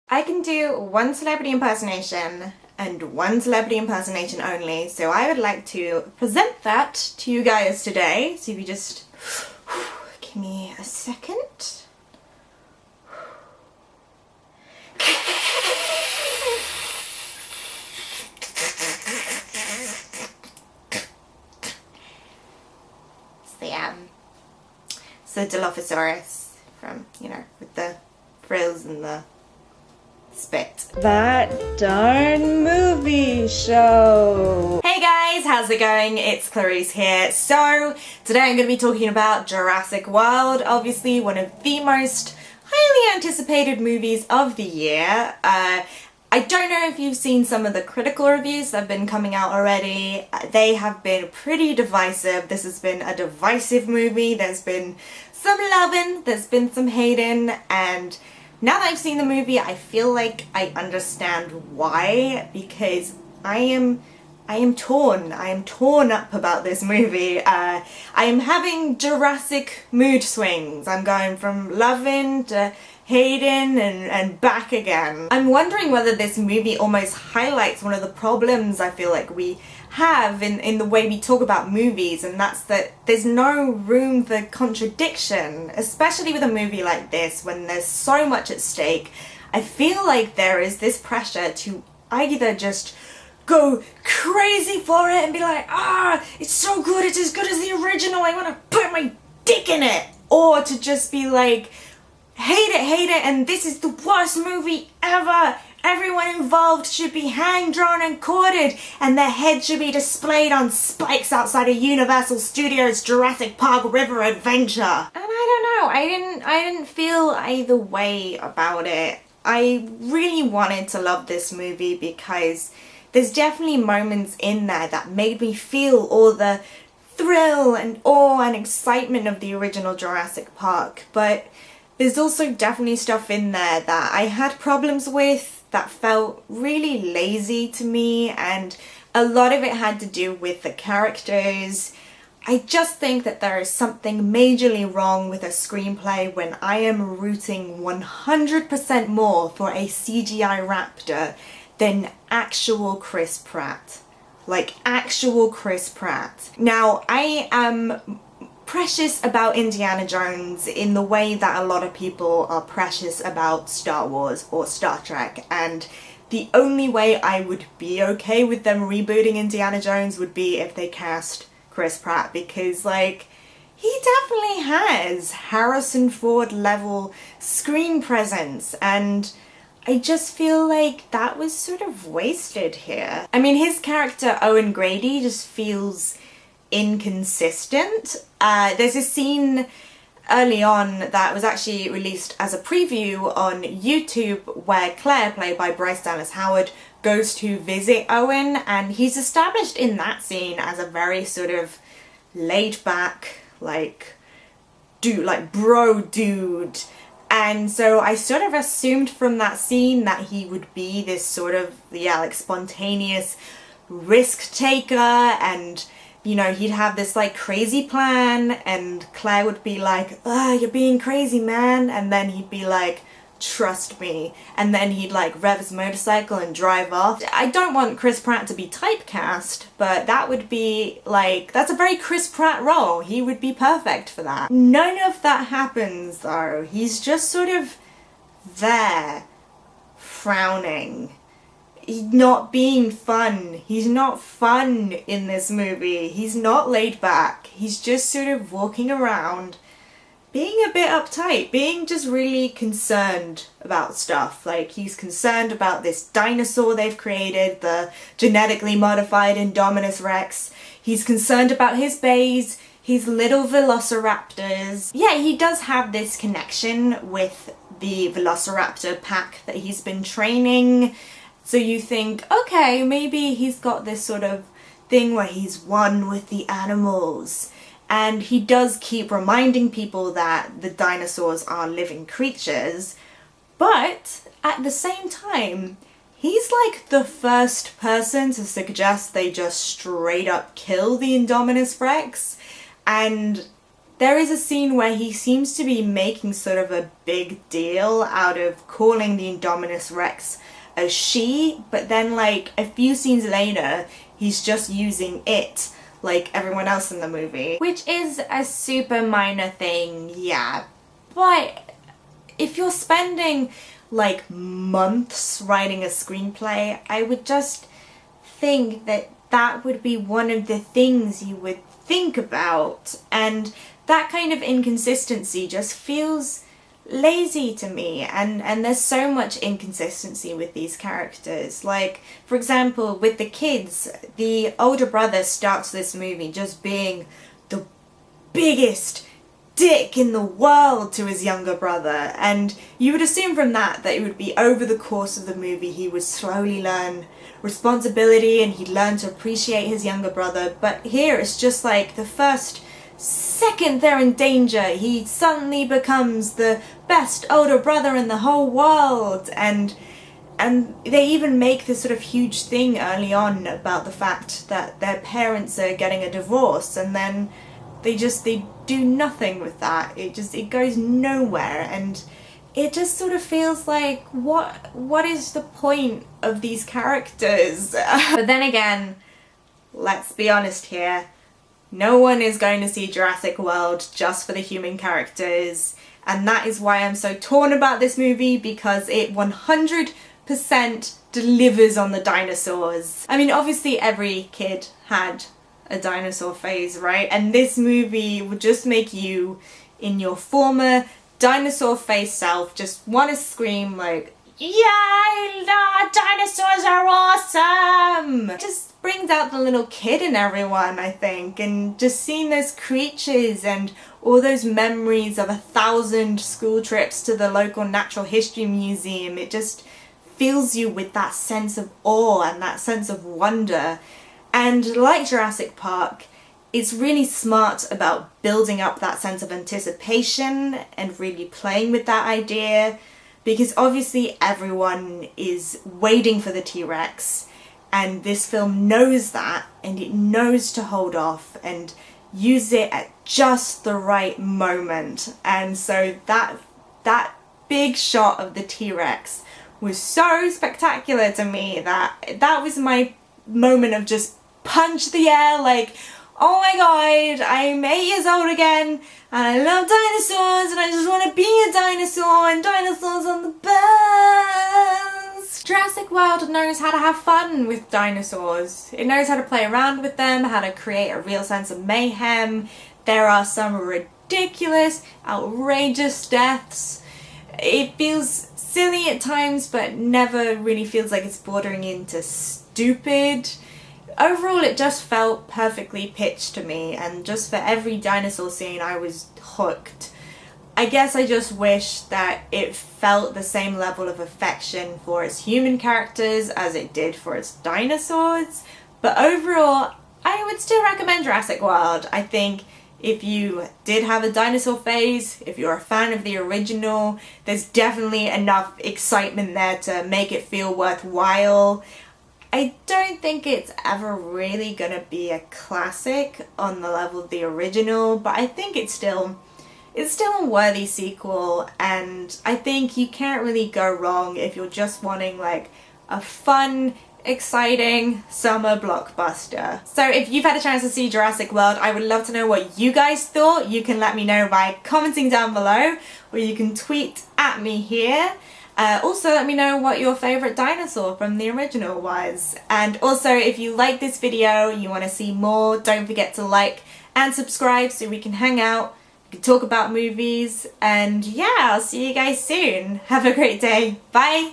I can do one celebrity impersonation and one celebrity impersonation only, so I would like to present that to you guys today. So if you just give me a second. It's the Dilophosaurus from, with the frills and the spit. That darn movie show! Hey guys, how's it going? It's Clarice here. So, today I'm going to be talking about Jurassic World, obviously one of the most highly anticipated movies of the year. I don't know if you've seen some of the critical reviews that have been coming out already. They have been pretty divisive. This has been a divisive movie. There's been some loving, there's been some hating, and now that I've seen the movie, I feel like I understand why, because I am torn. I am torn up about this movie. I am having Jurassic mood swings. I'm going from loving to hating and back again. I'm wondering whether this movie almost highlights one of the problems I feel like we have in the way we talk about movies, and that's that there's no room for contradiction, especially with a movie like this when there's so much at stake. I feel like there is this pressure to either just go crazy for it and be like, it's so good, it's as good as the original, I want to put my dick in it, or to just be like, hate it, and this is the worst movie ever. Everyone involved should be hanged, drawn, and quartered, and their head should be displayed on spikes outside of Universal Studios' Jurassic Park River Adventure. And I don't know, I didn't feel either way about it. I really wanted to love this movie because there's definitely moments in there that made me feel all the thrill and awe and excitement of the original Jurassic Park, but there's also definitely stuff in there that I had problems with that felt really lazy to me, and a lot of it had to do with the characters. I just think that there is something majorly wrong with a screenplay when I am rooting 100% more for a CGI raptor than actual Chris Pratt. Like, actual Chris Pratt. Now, I am precious about Indiana Jones in the way that a lot of people are precious about Star Wars or Star Trek, and the only way I would be okay with them rebooting Indiana Jones would be if they cast Chris Pratt, because like, he definitely has Harrison Ford level screen presence, and I just feel like that was sort of wasted here. I mean, his character Owen Grady just feels inconsistent. There's a scene early on that was actually released as a preview on YouTube where Claire, played by Bryce Dallas Howard, goes to visit Owen, and he's established in that scene as a very sort of laid back, bro dude. And so I sort of assumed from that scene that he would be this sort of, spontaneous risk taker, and he'd have this crazy plan, and Claire would be like, you're being crazy, man. And then he'd be like, trust me. And then he'd rev his motorcycle and drive off. I don't want Chris Pratt to be typecast, but that would be that's a very Chris Pratt role. He would be perfect for that. None of that happens though. He's just sort of there, frowning. He's not being fun. He's not fun in this movie. He's not laid back. He's just sort of walking around, being a bit uptight, being just really concerned about stuff. He's concerned about this dinosaur they've created, the genetically modified Indominus Rex. He's concerned about his bays, his little velociraptors. Yeah, he does have this connection with the velociraptor pack that he's been training. So you think, okay, maybe he's got this sort of thing where he's one with the animals. And he does keep reminding people that the dinosaurs are living creatures. But at the same time, he's the first person to suggest they just straight up kill the Indominus Rex. And there is a scene where he seems to be making sort of a big deal out of calling the Indominus Rex a she, but then like a few scenes later he's just using it like everyone else in the movie, which is a super minor thing, yeah, but if you're spending like months writing a screenplay, I would just think that that would be one of the things you would think about, and that kind of inconsistency just feels lazy to me, and there's so much inconsistency with these characters. Like, for example, with the kids, the older brother starts this movie just being the biggest dick in the world to his younger brother, and you would assume from that it would be over the course of the movie he would slowly learn responsibility and he'd learn to appreciate his younger brother, but here it's just like the first second they're in danger he suddenly becomes the best older brother in the whole world, and they even make this sort of huge thing early on about the fact that their parents are getting a divorce, and then they do nothing with that. It goes nowhere, and it just sort of feels like what is the point of these characters? But then again, let's be honest here, no one is going to see Jurassic World just for the human characters, and that is why I'm so torn about this movie, because it 100% delivers on the dinosaurs. I mean, obviously every kid had a dinosaur phase, right? And this movie would just make you, in your former dinosaur phase self, just want to scream like, yeah, dinosaurs are awesome! It just brings out the little kid in everyone, I think, and just seeing those creatures and all those memories of 1,000 school trips to the local natural history museum, it just fills you with that sense of awe and that sense of wonder. And like Jurassic Park, it's really smart about building up that sense of anticipation and really playing with that idea, because obviously everyone is waiting for the T-Rex, and this film knows that, and it knows to hold off and use it at just the right moment. And so that big shot of the T-Rex was so spectacular to me that was my moment of just punch the air, like, oh my god, I'm 8 years old again, and I love dinosaurs, and I just want to be a dinosaur, and dinosaurs are the best! Jurassic World knows how to have fun with dinosaurs. It knows how to play around with them, how to create a real sense of mayhem. There are some ridiculous, outrageous deaths. It feels silly at times, but never really feels like it's bordering into stupid. Overall, it just felt perfectly pitched to me, and just for every dinosaur scene I was hooked. I guess I just wish that it felt the same level of affection for its human characters as it did for its dinosaurs, but overall I would still recommend Jurassic World. I think if you did have a dinosaur phase, if you're a fan of the original, there's definitely enough excitement there to make it feel worthwhile. I don't think it's ever really gonna be a classic on the level of the original, but I think it's still a worthy sequel, and I think you can't really go wrong if you're just wanting like a fun, exciting summer blockbuster. So if you've had a chance to see Jurassic World, I would love to know what you guys thought. You can let me know by commenting down below, or you can tweet at me here. Also let me know what your favourite dinosaur from the original was. And also, if you like this video, you want to see more, don't forget to like and subscribe so we can hang out, we can talk about movies, and yeah, I'll see you guys soon. Have a great day. Bye!